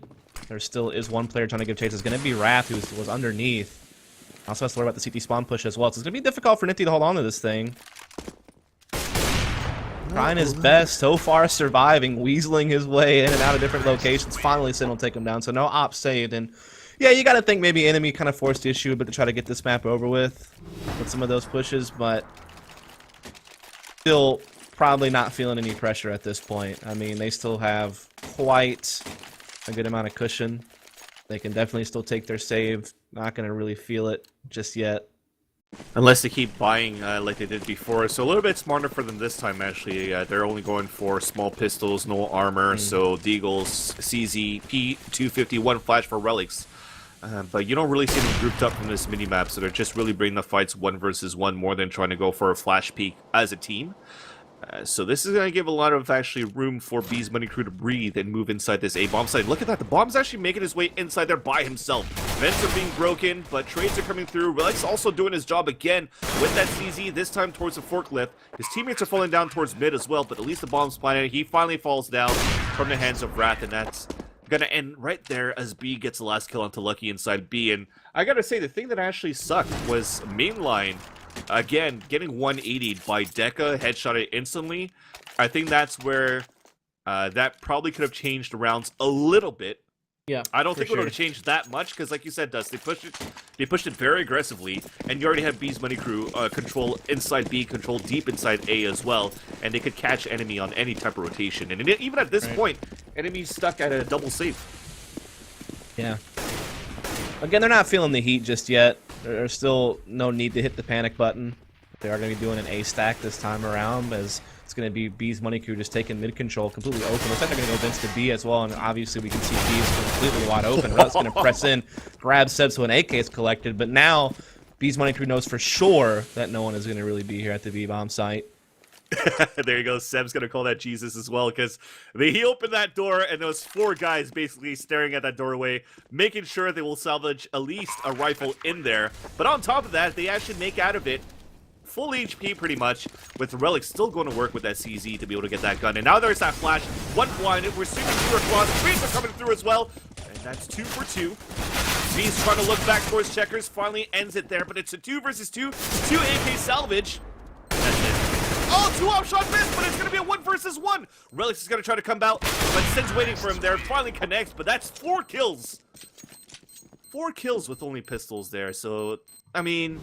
there still is one player trying to give chase. It's going to be Wrath, who was underneath. Also has to worry about the CT spawn push as well, so it's going to be difficult for Nifty to hold on to this thing. Trying his best, so far surviving, weaseling his way in and out of different locations. Finally, Sin will take him down, so no op saved, and Yeah, you got to think maybe enemy kind of forced the issue, but to try to get this map over with some of those pushes, but still probably not feeling any pressure at this point. I mean, they still have quite a good amount of cushion. They can definitely still take their save. Not going to really feel it just yet. Unless they keep buying like they did before. So a little bit smarter for them this time, actually. They're only going for small pistols, no armor. So Deagles, CZ, P250, one flash for relics. But you don't really see them grouped up from this minimap, so they're just really bringing the fights 1 versus 1 more than trying to go for a flash peek as a team. So this is going to give a lot of actually room for B's Money Crew to breathe and move inside this A-bomb site. Look at that, the bomb's actually making his way inside there by himself. Vents are being broken, but trades are coming through. Relic's also doing his job again with that CZ, this time towards the forklift. His teammates are falling down towards mid as well, but at least the bomb's planted. He finally falls down from the hands of Wrath, and that's gonna end right there as B gets the last kill onto Lucky inside B. And I gotta say, the thing that actually sucked was mainline, again, getting 180'd by Deca, headshotted instantly. I think that's where that probably could have changed the rounds a little bit. Yeah, I don't think it would have changed that much, because like you said, Dust, they pushed it very aggressively, and you already have B's Money Crew control inside B, control deep inside A as well, and they could catch enemy on any type of rotation. And even at this point, enemy's stuck at a double safe. Yeah. Again, they're not feeling the heat just yet. There's still no need to hit the panic button. They are going to be doing an A stack this time around, as it's going to be B's Money Crew just taking mid control completely open. Looks like they're going to go Vince to B as well, and obviously we can see B is completely wide open. Rut's going to press in, grab Seb, so an AK is collected, but now B's Money Crew knows for sure that no one is going to really be here at the B-bomb site. There you go. Seb's going to call that Jesus as well, because he opened that door, and those 4 guys basically staring at that doorway, making sure they will salvage at least a rifle in there. But on top of that, they actually make out of it full HP pretty much, with Relic still going to work with that CZ to be able to get that gun. And now there's that flash. 1 blinded. We're seeing 2 across. 3 are coming through as well. And that's 2 for 2. Z's trying to look back towards Checkers. Finally ends it there, but it's a 2 versus 2. 2 AK salvage. And that's it. Oh, 2 off-shot miss, but it's going to be a 1 versus 1. Relics is going to try to come out, but Sin's waiting for him there. Finally connects, but that's 4 kills. 4 kills with only pistols there, so, I mean,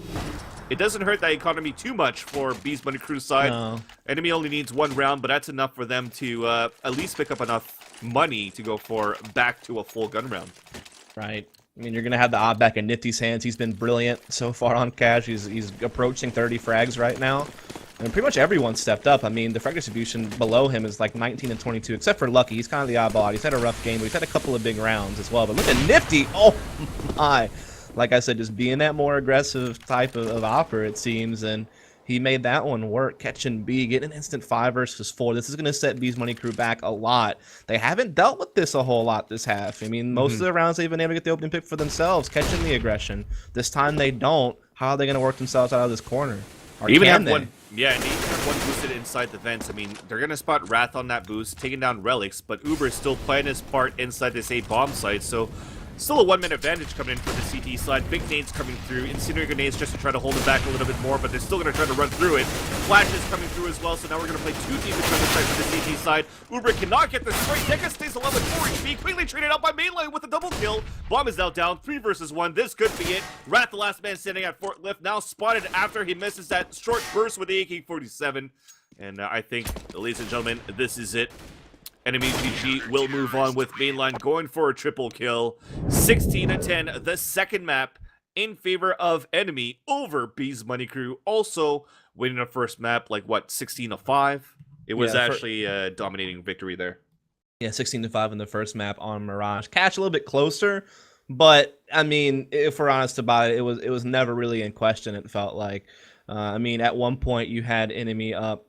it doesn't hurt that economy too much for B's Money Crew's side. No. Enemy only needs 1 round, but that's enough for them to at least pick up enough money to go for back to a full gun round. Right. I mean, you're going to have the odd back in Nifty's hands. He's been brilliant so far on Cash. He's approaching 30 frags right now. And pretty much everyone stepped up. I mean, the frag distribution below him is like 19 and 22, except for Lucky. He's kind of the oddball. He's had a rough game, but he's had a couple of big rounds as well. But look at Nifty. Oh, my. Like I said, just being that more aggressive type of offer, it seems. And he made that one work, catching B, getting an instant 5 versus 4. This is going to set B's Money Crew back a lot. They haven't dealt with this a whole lot this half. I mean, most of the rounds they've been able to get the opening pick for themselves, catching the aggression. This time they don't. How are they going to work themselves out of this corner? Or even can have they? one, yeah, and they even have 1 boosted inside the vents. I mean, they're gonna spot Wrath on that boost, taking down Relics, but Uber is still playing his part inside this A-bomb site, so still a 1-minute advantage coming in for the CT side. Big nades coming through, incendiary grenades just to try to hold it back a little bit more, but they're still gonna try to run through it. Flashes coming through as well, so now we're gonna play 2 defense on the side for the CT side. Uber cannot get this straight. Deca stays alive with 4 HP, quickly traded out by mainline with a double kill. Bomb is now down, 3 versus 1. This could be it. Wrath, the last man standing at forklift, now spotted after he misses that short burst with the AK-47. And I think, ladies and gentlemen, this is it. Enemy GG will move on with mainline going for a triple kill. 16-10, the second map in favor of enemy over B's Money Crew. Also winning the first map, like what, 16-5? It was actually a dominating victory there. Yeah, 16-5 in the first map on Mirage. Cash a little bit closer, but I mean, if we're honest about it, it was never really in question. It felt like, I mean, at one point you had enemy up.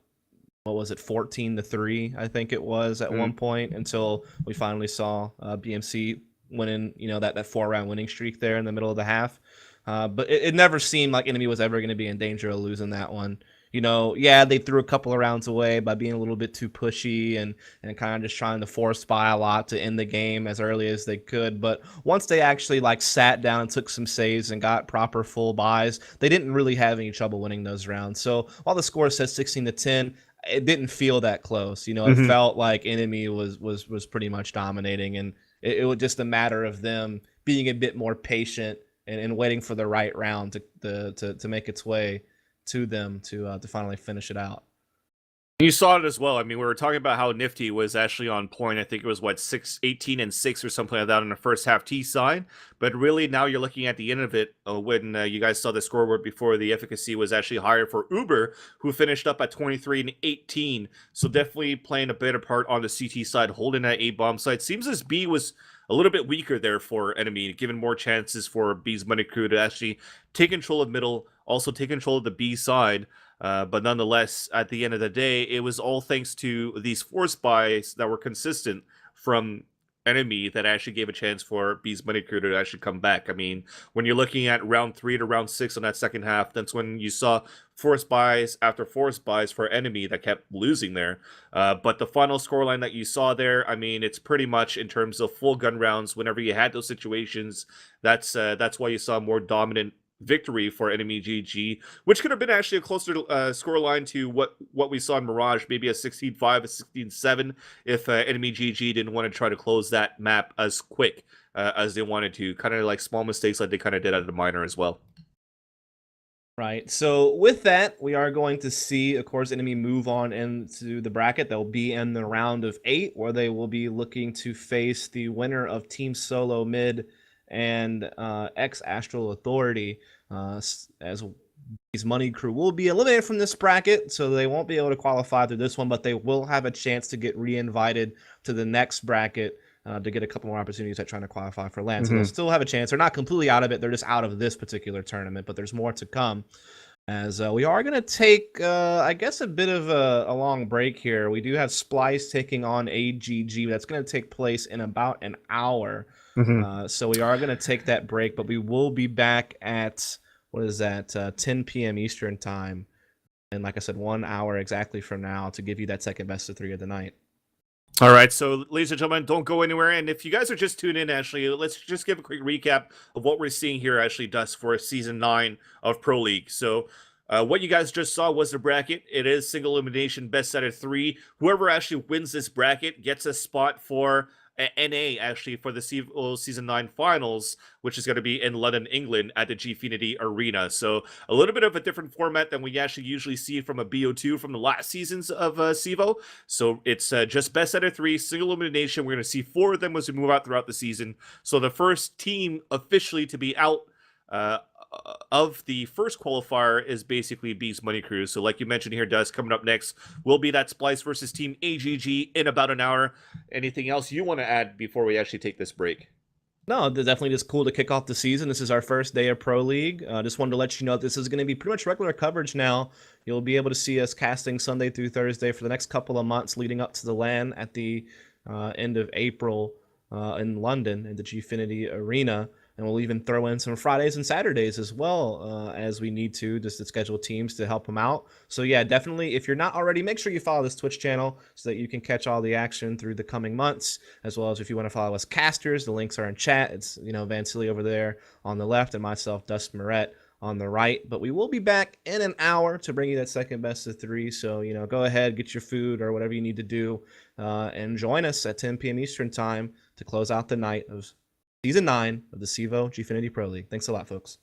What was it, 14-3? I think it was at one point, until we finally saw BMC winning, you know, that 4-round winning streak there in the middle of the half. But it never seemed like enemy was ever going to be in danger of losing that one. You know, yeah, they threw a couple of rounds away by being a little bit too pushy and kind of just trying to force buy a lot to end the game as early as they could. But once they actually like sat down and took some saves and got proper full buys, they didn't really have any trouble winning those rounds. So while the score says 16-10, it didn't feel that close. You know, it felt like enemy was pretty much dominating, and it was just a matter of them being a bit more patient and waiting for the right round to make its way to them to finally finish it out. You saw it as well. I mean, we were talking about how Nifty was actually on point. I think it was, what, 18-6 or something like that on the first half T side. But really, now you're looking at the end of it when you guys saw the scoreboard before, the efficacy was actually higher for Uber, who finished up at 23-18. So definitely playing a better part on the CT side, holding that A-bomb side. Seems as B was a little bit weaker there for Enemy, giving more chances for B's Money Crew to actually take control of middle, also take control of the B side. But nonetheless, at the end of the day, it was all thanks to these force buys that were consistent from Enemy that actually gave a chance for B's Money Crew to actually come back. I mean, when you're looking at round 3 to round 6 on that second half, that's when you saw force buys after force buys for Enemy that kept losing there. But the final scoreline that you saw there, I mean, it's pretty much in terms of full gun rounds. Whenever you had those situations, that's why you saw more dominant victory for Enemy GG, which could have been actually a closer scoreline to what we saw in Mirage, maybe a 16-5, a 16-7, if Enemy GG didn't want to try to close that map as quick as they wanted to. Kind of like small mistakes like they kind of did at the minor as well. Right. So with that, we are going to see, of course, Enemy move on into the bracket. They'll be in the round of 8, where they will be looking to face the winner of Team Solo Mid and X Astral Authority, as B's Money Crew will be eliminated from this bracket, so they won't be able to qualify through this one, but they will have a chance to get re-invited to the next bracket to get a couple more opportunities at trying to qualify for LAN. So they'll still have a chance. They're not completely out of it. They're just out of this particular tournament, but there's more to come. As we are going to take, I guess, a bit of a long break here. We do have Splice taking on AGG. That's going to take place in about an hour. So we are going to take that break, but we will be back at, what is that, 10 p.m. Eastern time. And like I said, 1 hour exactly from now to give you that second best of 3 of the night. All right, so ladies and gentlemen, don't go anywhere. And if you guys are just tuning in, actually, let's just give a quick recap of what we're seeing here, actually, Dust, for Season 9 of Pro League. So what you guys just saw was the bracket. It is single elimination, best out of 3. Whoever actually wins this bracket gets a spot for NA, actually, for the CEVO Season 9 finals, which is going to be in London, England, at the Gfinity Arena. So a little bit of a different format than we actually usually see from a BO2 from the last seasons of CEVO. So it's just best out of 3, single elimination. We're going to see 4 of them as we move out throughout the season. So the first team officially to be out of the first qualifier is basically B's Money Crew. So like you mentioned here, Dust, coming up next will be that Splice versus Team AGG in about an hour. Anything else you want to add before we actually take this break? No, definitely just cool to kick off the season. This is our first day of Pro League. Just wanted to let you know that this is going to be pretty much regular coverage now. You'll be able to see us casting Sunday through Thursday for the next couple of months leading up to the LAN at the end of April in London in the Gfinity Arena. And we'll even throw in some Fridays and Saturdays as well as we need to, just to schedule teams to help them out. So yeah, definitely, if you're not already, make sure you follow this Twitch channel so that you can catch all the action through the coming months, as well as if you want to follow us casters, the links are in chat. It's, Vansili over there on the left and myself, Dust Moret, on the right. But we will be back in an hour to bring you that second best of 3. So, go ahead, get your food or whatever you need to do, and join us at 10 p.m. Eastern time to close out the night of Season 9 of the CEVO Gfinity Pro League. Thanks a lot, folks.